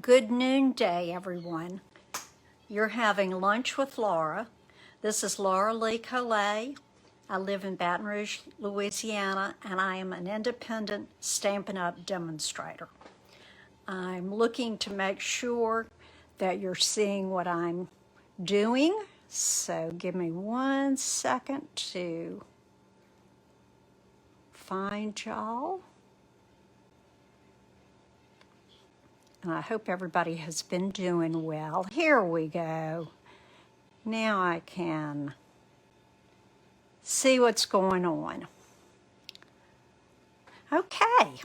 Good noonday, everyone. You're having lunch with Laura. This is Laura Lee Collet. I live in Baton Rouge, Louisiana, and I am an independent Stampin' Up! Demonstrator. I'm looking to make sure that you're seeing what I'm doing, so give me 1 second to find y'all. And I hope everybody has been doing well. Here we go. Now I can see what's going on. Okay.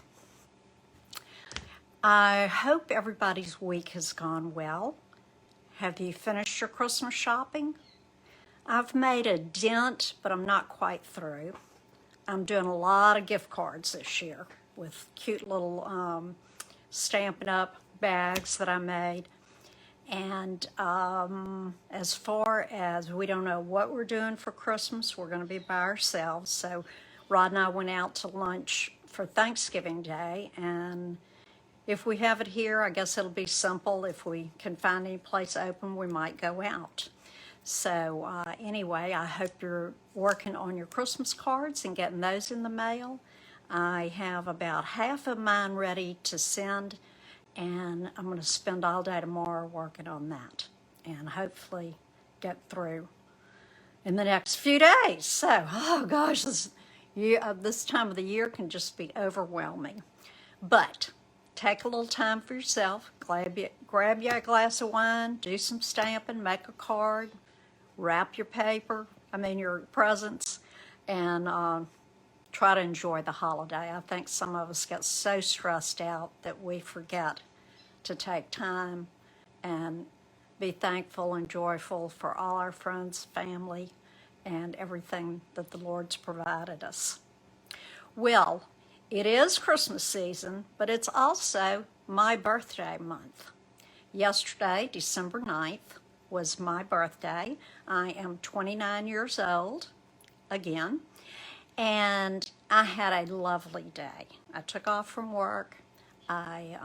I hope everybody's week has gone well. Have you finished your Christmas shopping? I've made a dent, but I'm not quite through. I'm doing a lot of gift cards this year with cute little Stampin' Up! Bags that I made. And as far as we don't know what we're doing for Christmas, we're going to be by ourselves. So Rod and I went out to lunch for Thanksgiving Day, and if we have it here, I guess it'll be simple. If we can find any place open, we might go out. So anyway, I hope you're working on your Christmas cards and getting those in the mail. I have about half of mine ready to send, and I'm going to spend all day tomorrow working on that and hopefully get through in the next few days. So, oh gosh, this time of the year can just be overwhelming. But take a little time for yourself, grab you a glass of wine, do some stamping, make a card, wrap your your presents, and try to enjoy the holiday. I think some of us get so stressed out that we forget to take time and be thankful and joyful for all our friends, family, and everything that the Lord's provided us. Well, it is Christmas season, but it's also my birthday month. Yesterday, December 9th, was my birthday. I am 29 years old, again, and I had a lovely day. I took off from work. I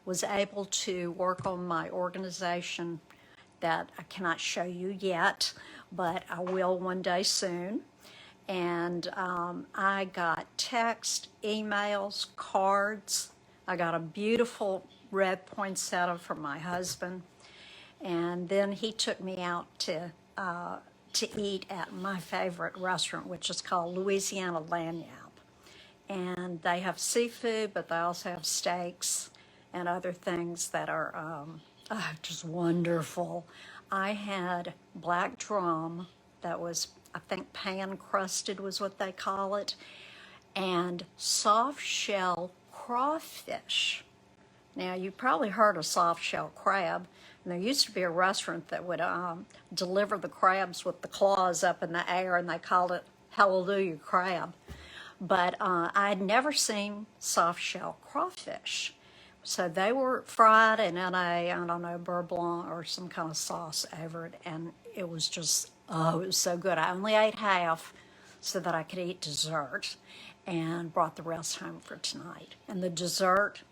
was able to work on my organization that I cannot show you yet, but I will one day soon. And I got text, emails, cards. I got a beautiful red poinsettia from my husband. And then he took me out to eat at my favorite restaurant, which is called Louisiana Lanyap. And they have seafood, but they also have steaks and other things that are just wonderful. I had black drum that was, I think, pan-crusted was what they call it, and soft shell crawfish. Now, you probably heard of soft shell crab, and there used to be a restaurant that would deliver the crabs with the claws up in the air, and they called it Hallelujah Crab. But I'd never seen soft shell crawfish. So they were fried and in I don't know, beurre blanc or some kind of sauce over it, and it was just, oh, it was so good. I only ate half so that I could eat dessert, and brought the rest home for tonight. And the dessert,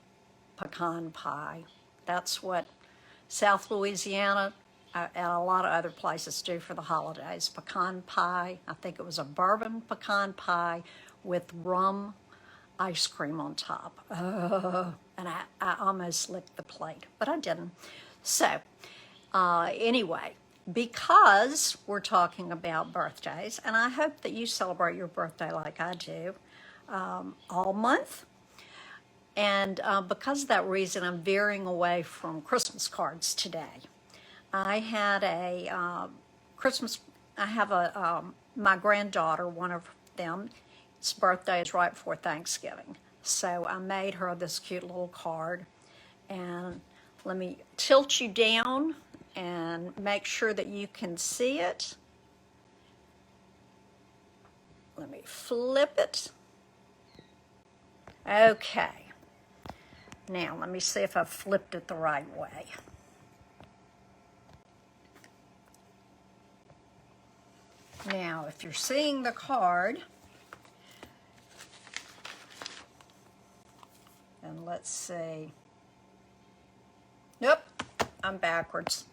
pecan pie. That's what South Louisiana and a lot of other places do for the holidays. Pecan pie. I think it was a bourbon pecan pie with rum ice cream on top. And I almost licked the plate, but I didn't. So anyway, because we're talking about birthdays, and I hope that you celebrate your birthday like I do all month. And because of that reason, I'm veering away from Christmas cards today. I had a my granddaughter, one of them, its birthday is right before Thanksgiving. So I made her this cute little card. And let me tilt you down and make sure that you can see it. Let me flip it. Okay. Now, let me see if I flipped it the right way. Now, if you're seeing the card, and let's see, I'm backwards.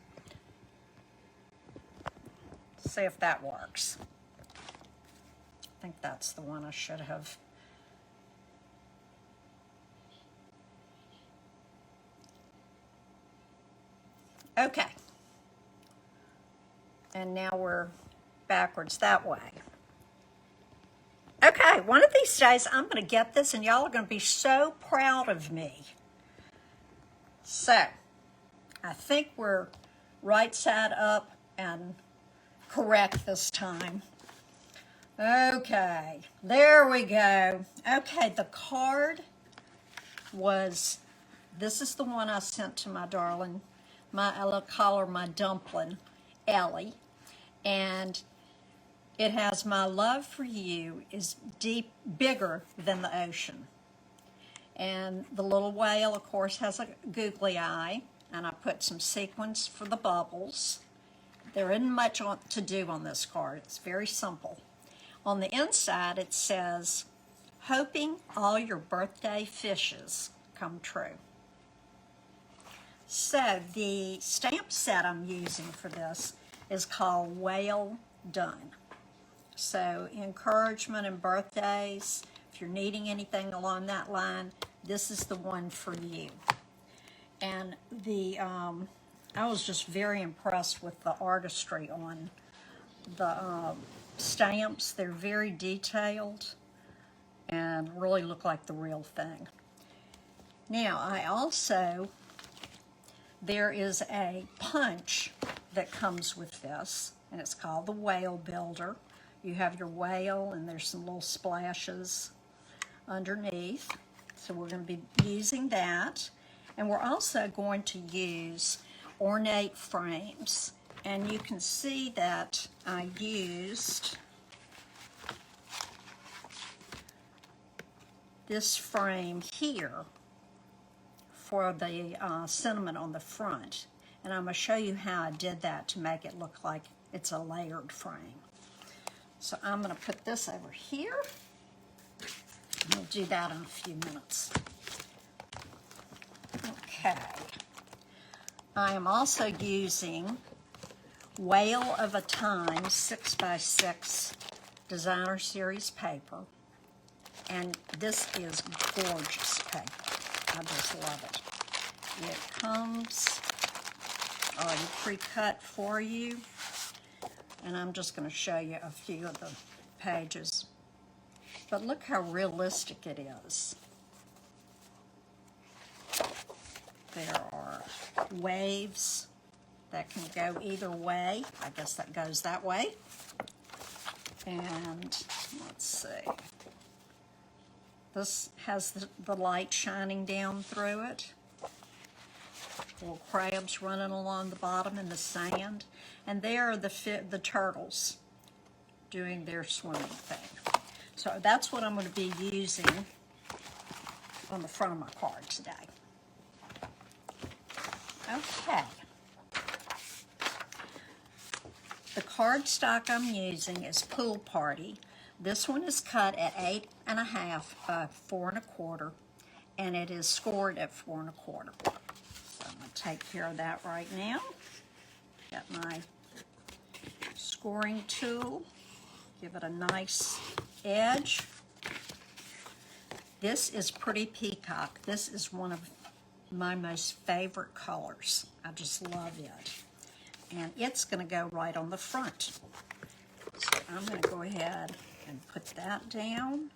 See if that works. I think that's the one I should have. Okay. And now we're backwards that way. Okay, one of these days I'm going to get this and y'all are going to be so proud of me. So, I think we're right side up and correct this time. Okay, there we go. Okay, the card was, this is the one I sent to my darling, I'll call her my dumpling, Ellie. And it has, my love for you is bigger than the ocean. And the little whale, of course, has a googly eye. And I put some sequins for the bubbles. There isn't much to do on this card. It's very simple. On the inside, it says, hoping all your birthday fishes come true. So the stamp set I'm using for this is called Well Done. So encouragement and birthdays, if you're needing anything along that line, this is the one for you. And I was just very impressed with the artistry on the stamps. They're very detailed and really look like the real thing. Now, there is a punch that comes with this, and it's called the Whale Builder. You have your whale, and there's some little splashes underneath. So we're going to be using that. And we're also going to use ornate frames. And you can see that I used this frame here for the sentiment on the front. And I'm going to show you how I did that to make it look like it's a layered frame. So I'm going to put this over here. We'll do that in a few minutes. Okay. I am also using Whale of a Time 6x6 Designer Series paper. And this is gorgeous paper. I just love it. It comes already pre-cut for you. And I'm just going to show you a few of the pages. But look how realistic it is. There are waves that can go either way. I guess that goes that way. And let's see. This has the light shining down through it. Little crabs running along the bottom in the sand. And there are the turtles doing their swimming thing. So that's what I'm going to be using on the front of my card today. Okay. The cardstock I'm using is Pool Party. This one is cut at 8.5 by 4 1/4, and it is scored at 4 1/4. So I'm going to take care of that right now. Got my scoring tool. Give it a nice edge. This is Pretty Peacock. This is one of my most favorite colors. I just love it. And it's going to go right on the front. So I'm going to go ahead and put that down.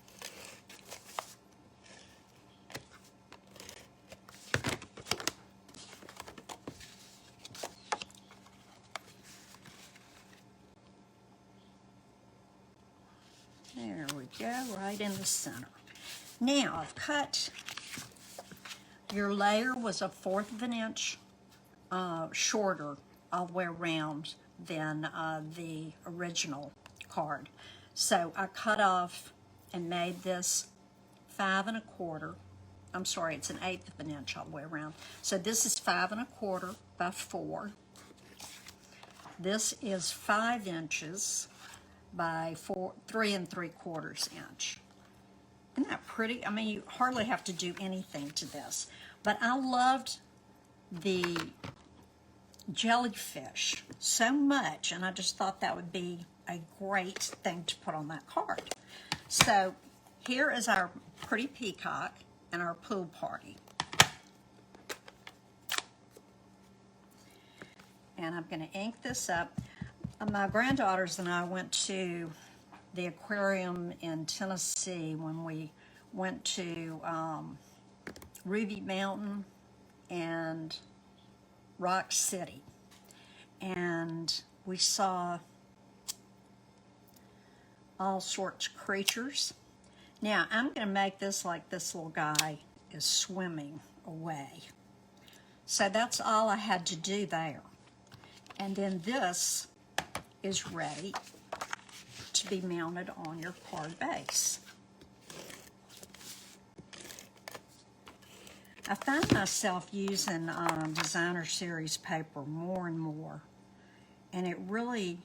There we go, right in the center. Now I've cut, your layer was 1/4 of an inch shorter all the way around than the original card. So I cut off and made this 5 1/4. I'm sorry, it's 1/8 of an inch all the way around. So this is 5 1/4 by 4. This is 5 inches by 3 3/4 inch. Isn't that pretty? I mean, you hardly have to do anything to this. But I loved the jellyfish so much, and I just thought that would be a great thing to put on that card. So here is our pretty peacock and our pool party. And I'm going to ink this up. My granddaughters and I went to the aquarium in Tennessee when we went to Ruby Mountain and Rock City. And we saw all sorts of creatures. Now, I'm going to make this like this little guy is swimming away. So that's all I had to do there. And then this is ready to be mounted on your card base. I find myself using designer series paper more and more, and it really,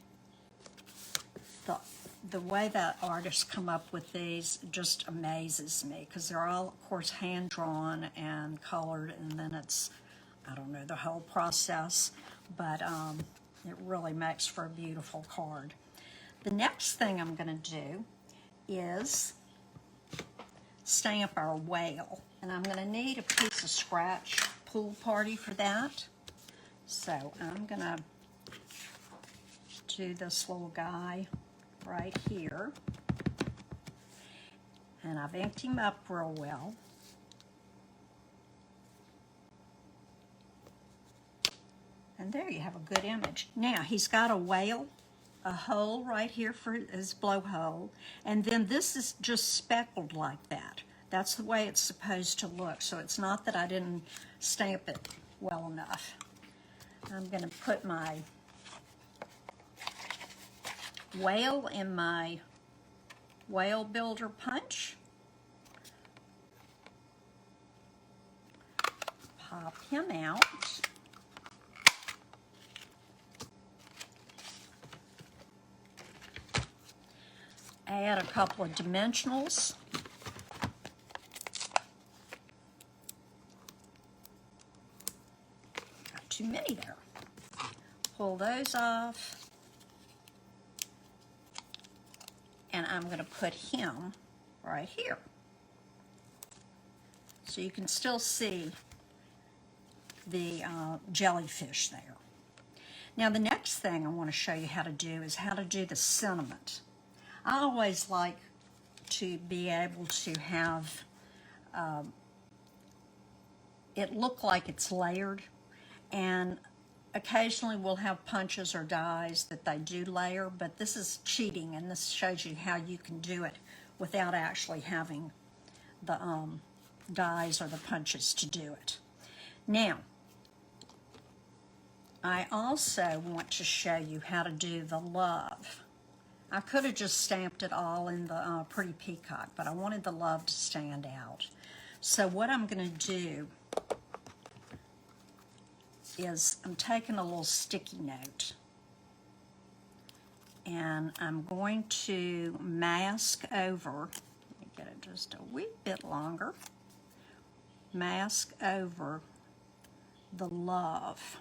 the way that artists come up with these just amazes me, because they're all, of course, hand-drawn and colored, and then it's, I don't know, the whole process, but it really makes for a beautiful card. The next thing I'm going to do is stamp our whale, and I'm going to need a piece of scratch pool party for that. So I'm going to do this little guy right here, and I've inked him up real well. And there you have a good image. Now he's got a whale, a hole right here for his blowhole, and then this is just speckled like that. That's the way it's supposed to look, so it's not that I didn't stamp it well enough. I'm going to put my whale in my whale builder punch. Pop him out. Add a couple of dimensionals. Got too many there. Pull those off. And I'm going to put him right here. So you can still see the jellyfish there. Now the next thing I want to show you how to do is how to do the sentiment. I always like to be able to have it look like it's layered, and occasionally we'll have punches or dies that they do layer, but this is cheating, and this shows you how you can do it without actually having the dies or the punches to do it. Now, I also want to show you how to do the love. I could have just stamped it all in the pretty peacock, but I wanted the love to stand out. So what I'm going to do is I'm taking a little sticky note, and I'm going to mask over, let me get it just a wee bit longer, mask over the love.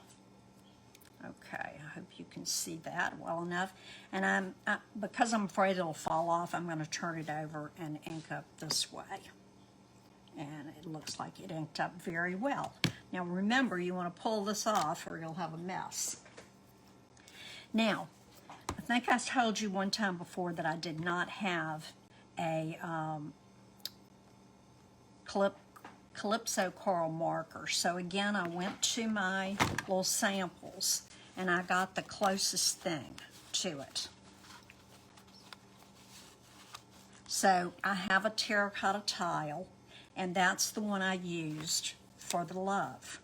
Okay, I hope you can see that well enough. And because I'm afraid it'll fall off, I'm going to turn it over and ink up this way. And it looks like it inked up very well. Now remember, you want to pull this off or you'll have a mess. Now, I think I told you one time before that I did not have a Calypso coral marker. So again, I went to my little samples and I got the closest thing to it. So I have a terracotta tile, and that's the one I used for the love.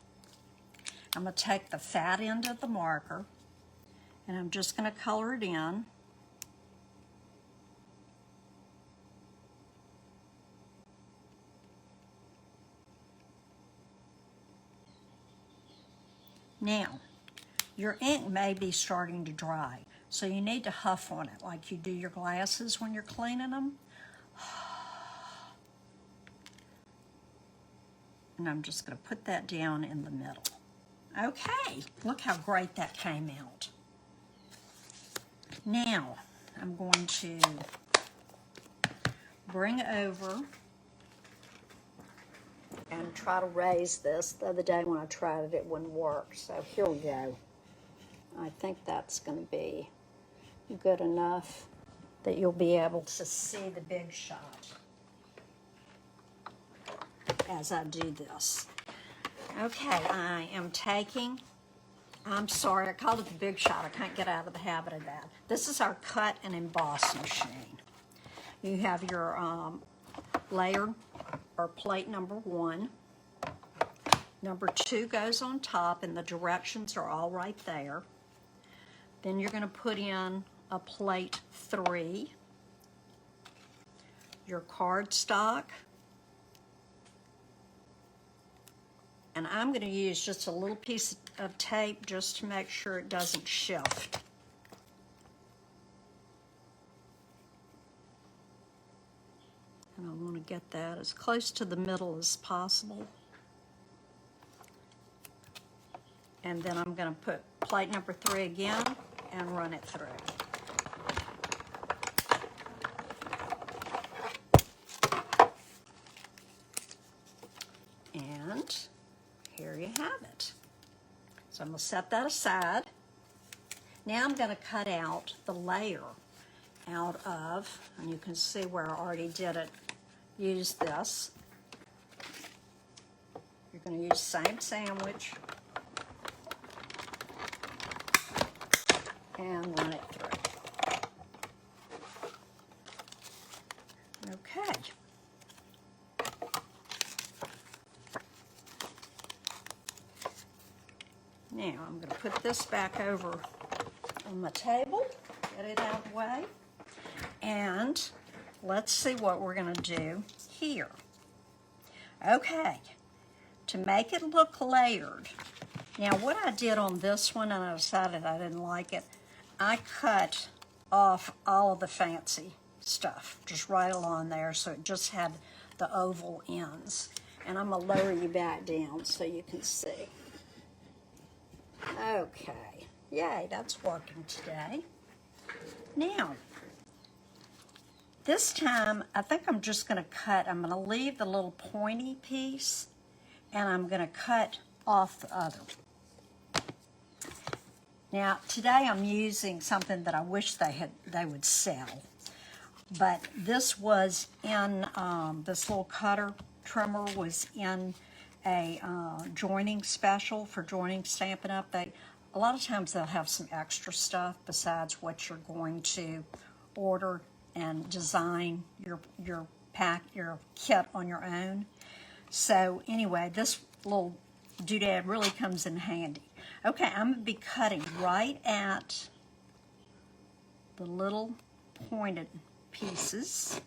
I'm going to take the fat end of the marker, and I'm just going to color it in. Now, your ink may be starting to dry, so you need to huff on it like you do your glasses when you're cleaning them. And I'm just going to put that down in the middle. Okay, look how great that came out. Now, I'm going to bring over and try to raise this. The other day when I tried it, it wouldn't work. So here we go. I think that's going to be good enough that you'll be able to see the big shot as I do this. Okay, I am taking, I'm sorry, I called it the big shot. I can't get out of the habit of that. This is our cut and emboss machine. You have your layer or plate number 1. Number 2 goes on top, and the directions are all right there. Then you're going to put in a plate 3, your cardstock, and I'm going to use just a little piece of tape just to make sure it doesn't shift. And I want to get that as close to the middle as possible. And then I'm going to put plate number 3 again and run it through. And here you have it. So I'm going to set that aside. Now I'm going to cut out the layer out of, and you can see where I already did it, use this. You're going to use same sandwich and run it through. Okay. Now I'm going to put this back over on the table, get it out of the way, and let's see what we're going to do here. Okay, to make it look layered, now what I did on this one, and I decided I didn't like it, I cut off all of the fancy stuff, just right along there, so it just had the oval ends. And I'm going to lower you back down so you can see. Okay, yay, that's working today. Now, this time, I think I'm just going to cut, I'm going to leave the little pointy piece, and I'm going to cut off the other. Now, today I'm using something that I wish they would sell, but this was in, this little cutter trimmer was in a joining special for joining Stampin' Up. A lot of times they'll have some extra stuff besides what you're going to order and design your kit on your own. So anyway, this little doodad really comes in handy. Okay, I'm going to be cutting right at the little pointed pieces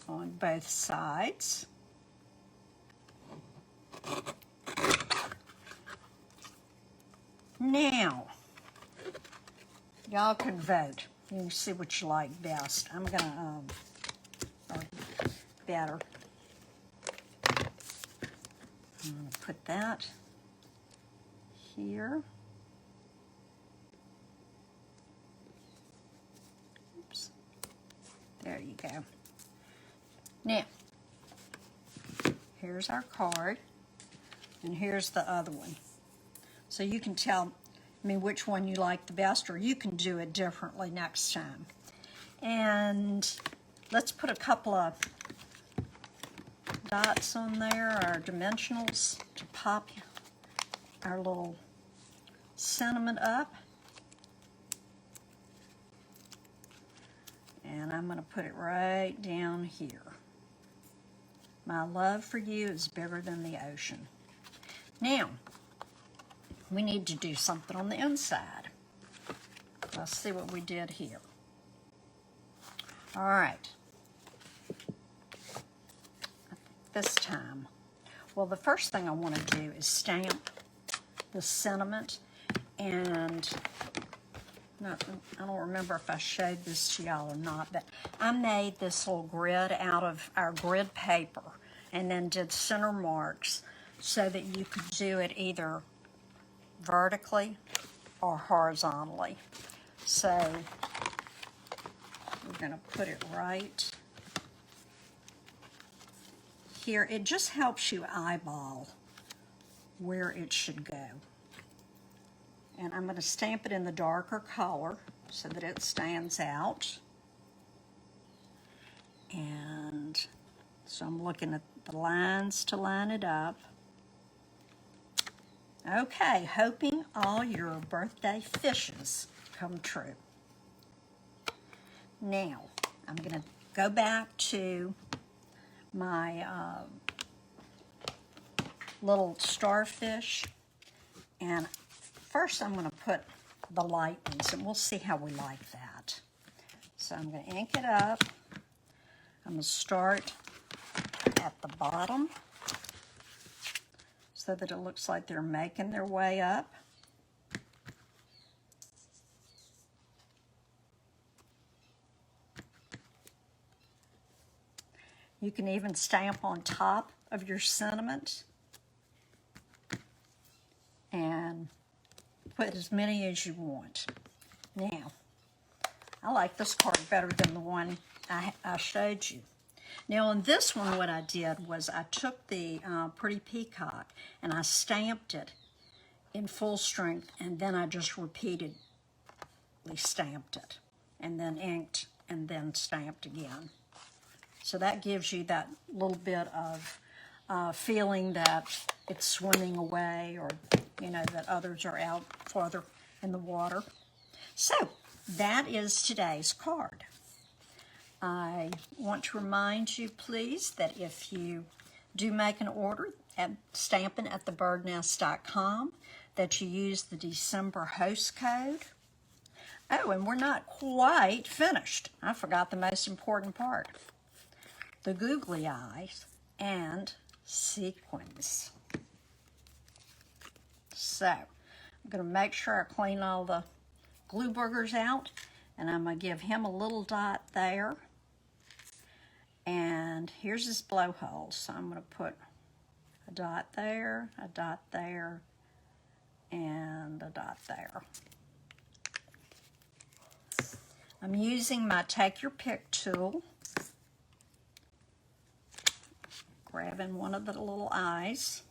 on both sides. Now, y'all can vote. You can see what you like best. I'm going to, or better. I'm going to put that here. Oops. There you go. Now, here's our card, and here's the other one. So you can tell me which one you like the best, or you can do it differently next time. And let's put a couple of dots on there, our dimensionals, to pop our little sentiment up. And I'm going to put it right down here. My love for you is bigger than the ocean. Now, we need to do something on the inside. Let's see what we did here. All right. This time, well, the first thing I want to do is stamp the sentiment, and I don't remember if I showed this to y'all or not, but I made this little grid out of our grid paper and then did center marks so that you could do it either vertically or horizontally. So we're going to put it right here. It just helps you eyeball where it should go. And I'm going to stamp it in the darker color so that it stands out. And so I'm looking at the lines to line it up. Okay, hoping all your birthday fishes come true. Now, I'm going to go back to my little starfish, and first I'm going to put the light ones, and we'll see how we like that. So I'm going to ink it up. I'm going to start at the bottom so that it looks like they're making their way up. You can even stamp on top of your sentiment and put as many as you want. Now, I like this card better than the one I showed you. Now on this one, what I did was I took the Pretty Peacock and I stamped it in full strength, and then I just repeatedly stamped it, and then inked, and then stamped again. So that gives you that little bit of feeling that it's swimming away, or that others are out farther in the water. So that is today's card. I want to remind you, please, that if you do make an order at stampingatthebirdnest.com, that you use the December host code. Oh, and we're not quite finished. I forgot the most important part. The googly eyes and sequins. So, I'm going to make sure I clean all the glue boogers out, and I'm going to give him a little dot there. And here's his blowhole, so I'm going to put a dot there, and a dot there. I'm using my Take Your Pick tool, grabbing one of the little eyes.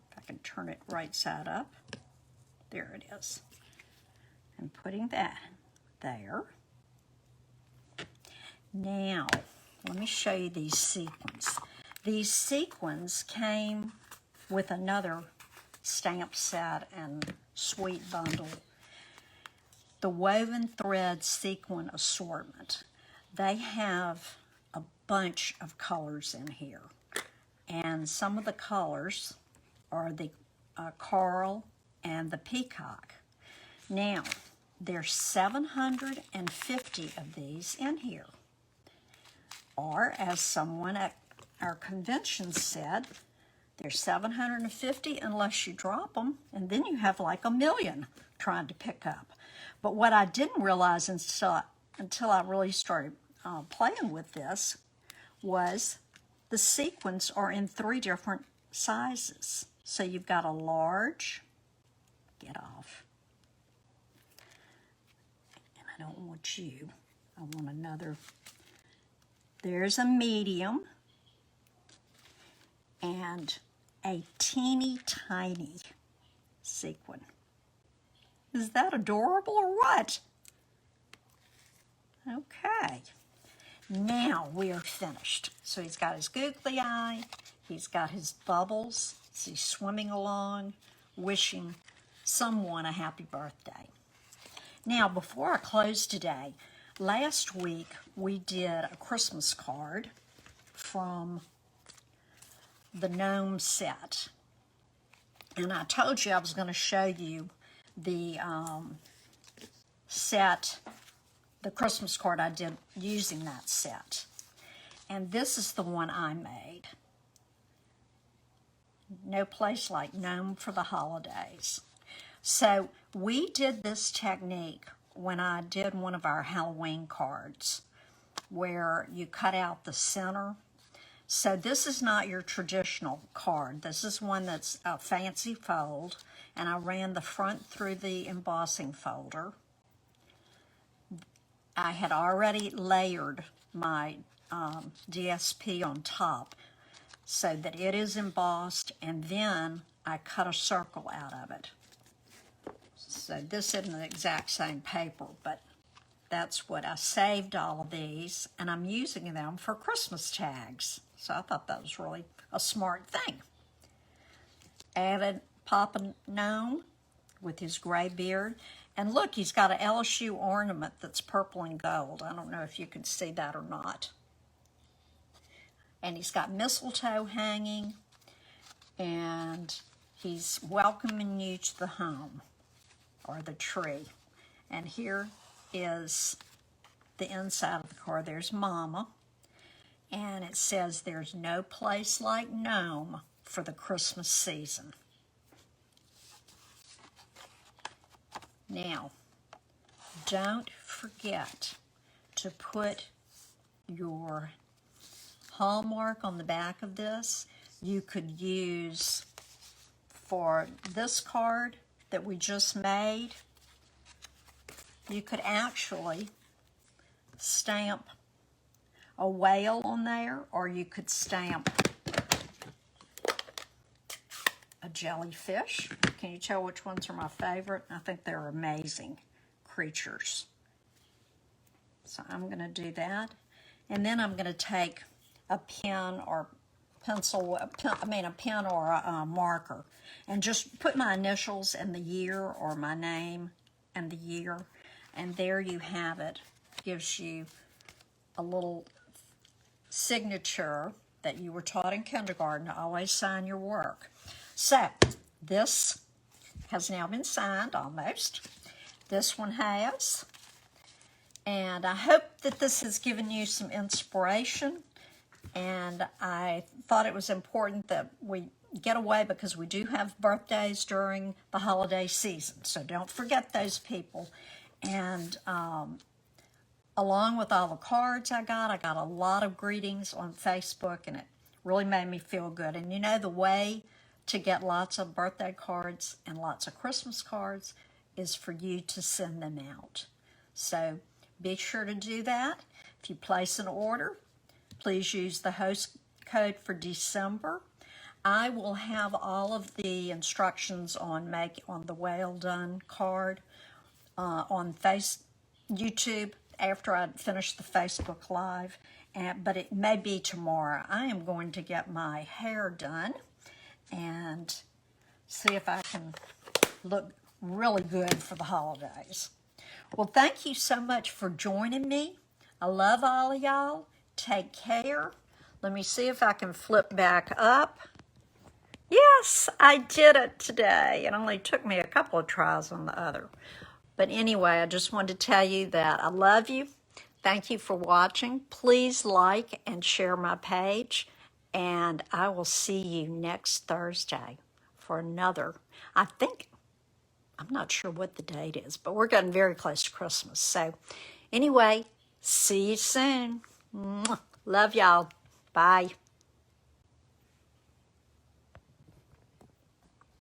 If I can turn it right side up. There it is. And putting that there. Now, let me show you these sequins. These sequins came with another stamp set and sweet bundle, the Woven Thread Sequin Assortment. They have a bunch of colors in here, and some of the colors are the coral and the peacock. Now, there's 750 of these in here. Or, as someone at our convention said, there's 750 unless you drop them, and then you have like 1 million trying to pick up. But what I didn't realize until I really started playing with this was the sequins are in 3 different sizes. So you've got a large, get off, and I don't want you, I want another. There's a medium and a teeny tiny sequin. Is that adorable or what? Okay, now we are finished. So he's got his googly eye, he's got his bubbles, he's swimming along, wishing someone a happy birthday. Now, before I close today, last week we did a Christmas card from the gnome set. And I told you I was going to show you the set, the Christmas card I did using that set. And this is the one I made. No place like gnome for the holidays. So we did this technique when I did one of our Halloween cards, where you cut out the center So this is not your traditional card. This is one that's a fancy fold, and I ran the front through the embossing folder. I had already layered my DSP on top so that it is embossed, and then I cut a circle out of it. So this isn't the exact same paper, but that's what I saved all of these, and I'm using them for Christmas tags. So I thought that was really a smart thing. Added Papa Gnome with his gray beard. And look, he's got an LSU ornament that's purple and gold. I don't know if you can see that or not. And he's got mistletoe hanging, and he's welcoming you to the home or the tree. And here is the inside of the card. There's Mama, and it says there's no place like Nome for the Christmas season. Now, don't forget to put your hallmark on the back of this. You could use for this card that we just made, you could actually stamp a whale on there, or you could stamp a jellyfish. Can you tell which ones are my favorite? I think they're amazing creatures. So I'm going to do that. And then I'm going to take a pen or pencil, a pen or a marker, and just put my initials and the year, or my name and the year. And there you have it. Gives you a little signature that you were taught in kindergarten to always sign your work. So this has now been signed almost. This one has. And I hope that this has given you some inspiration. And I thought it was important that we get away, because we do have birthdays during the holiday season. So don't forget those people. And along with all the cards I got a lot of greetings on Facebook, and it really made me feel good. And you know, the way to get lots of birthday cards and lots of Christmas cards is for you to send them out. So be sure to do that. If you place an order, please use the host code for December. I will have all of the instructions on the Well Done card on YouTube after I finish the Facebook Live, but it may be tomorrow. I am going to get my hair done and see if I can look really good for the holidays. Well, thank you so much for joining me. I love all of y'all. Take care. Let me see if I can flip back up. Yes, I did it today. It only took me a couple of tries on the other. But anyway, I just wanted to tell you that I love you. Thank you for watching. Please like and share my page. And I will see you next Thursday for another, I'm not sure what the date is, but we're getting very close to Christmas. So anyway, see you soon. Mwah. Love y'all. Bye.